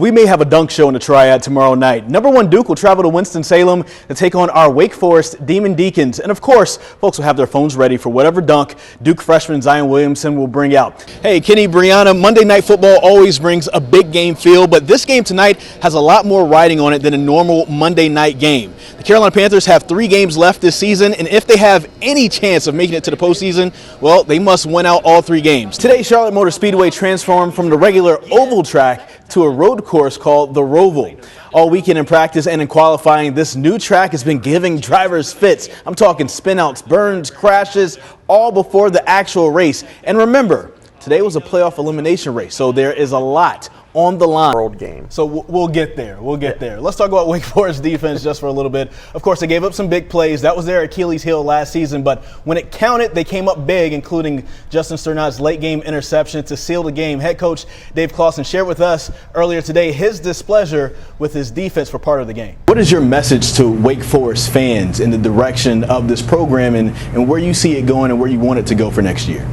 We may have a dunk show in the Triad tomorrow night. #1 Duke will travel to Winston-Salem to take on our Wake Forest Demon Deacons. And of course, folks will have their phones ready for whatever dunk Duke freshman Zion Williamson will bring out. Hey, Kenny, Brianna, Monday Night Football always brings a big game feel, but this game tonight has a lot more riding on it than a normal Monday night game. The Carolina Panthers have 3 games left this season, and if they have any chance of making it to the postseason, well, they must win out all 3 games. Today, Charlotte Motor Speedway transformed from the regular oval track to a road course called the Roval. All weekend in practice and in qualifying, this new track has been giving drivers fits. I'm talking spinouts, burns, crashes, all before the actual race. And remember, today was a playoff elimination race, so there is a lot on the line. World game. So we'll get there. We'll get there. Let's talk about Wake Forest defense just for a little bit. Of course, they gave up some big plays. That was their Achilles heel last season, but when it counted, they came up big, including Justin Sternad's late game interception to seal the game. Head coach Dave Clawson shared with us earlier today his displeasure with his defense for part of the game. What is your message to Wake Forest fans in the direction of this program and where you see it going and where you want it to go for next year?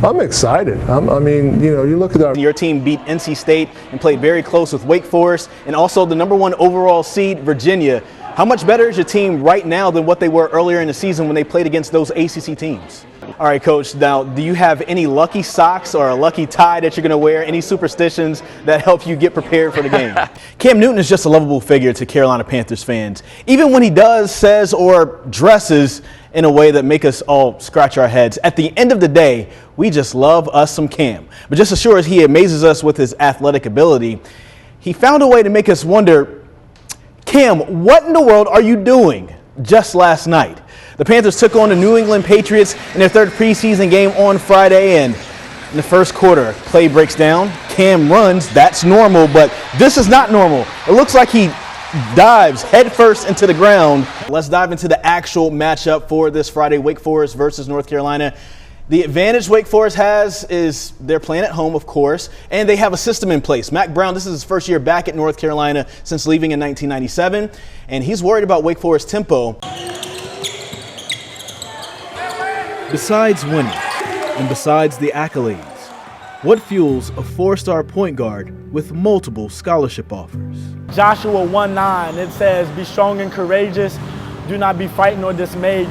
I'm excited. I mean, you look at our... Your team beat NC State and played very close with Wake Forest and also the #1 overall seed, Virginia. How much better is your team right now than what they were earlier in the season when they played against those ACC teams? All right, Coach, now do you have any lucky socks or a lucky tie that you're going to wear, any superstitions that help you get prepared for the game? Cam Newton is just a lovable figure to Carolina Panthers fans, even when he does, says, or dresses in a way that make us all scratch our heads. At the end of the day, we just love us some Cam. But just as sure as he amazes us with his athletic ability, he found a way to make us wonder, Cam, what in the world are you doing just last night? The Panthers took on the New England Patriots in their 3rd preseason game on Friday, and in the first quarter, play breaks down, Cam runs, that's normal, but this is not normal. It looks like he dives headfirst into the ground. Let's dive into the actual matchup for this Friday, Wake Forest versus North Carolina. The advantage Wake Forest has is they're playing at home, of course, and they have a system in place. Mack Brown, this is his first year back at North Carolina since leaving in 1997, and he's worried about Wake Forest tempo. Besides winning, and besides the accolades, what fuels a 4-star point guard with multiple scholarship offers? Joshua 1:9, it says, "Be strong and courageous. Do not be frightened or dismayed,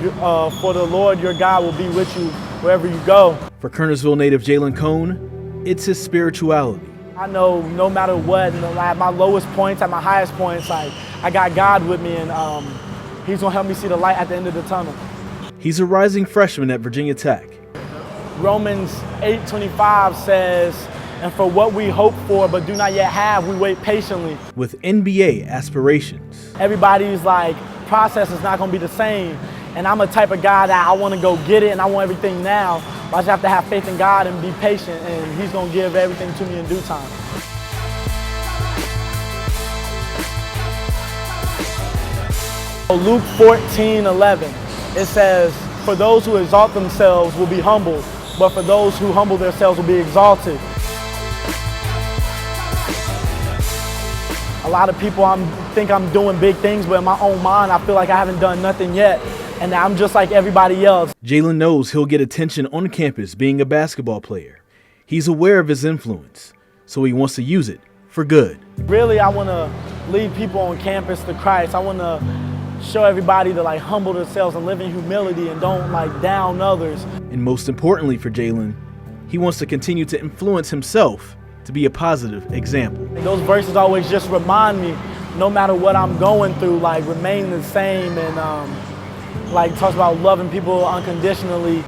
for the Lord your God will be with you wherever you go." For Kernersville native Jalen Cone, it's his spirituality. I know no matter what, at my lowest points, at my highest points, like I got God with me, and He's gonna help me see the light at the end of the tunnel. He's a rising freshman at Virginia Tech. Romans 8:25 says, "And for what we hope for but do not yet have, we wait patiently." With NBA aspirations. Everybody's like, process is not gonna be the same. And I'm a type of guy that I wanna go get it and I want everything now. But I just have to have faith in God and be patient, and He's gonna give everything to me in due time. Luke 14:11, it says, "For those who exalt themselves will be humbled, but for those who humble themselves will be exalted." A lot of people think I'm doing big things, but in my own mind, I feel like I haven't done nothing yet, and I'm just like everybody else. Jalen knows he'll get attention on campus being a basketball player. He's aware of his influence, so he wants to use it for good. Really, I want to lead people on campus to Christ. I want to show everybody to humble themselves and live in humility and don't down others. And most importantly for Jalen, he wants to continue to influence himself to be a positive example. Those verses always just remind me, no matter what I'm going through, remain the same, and talks about loving people unconditionally.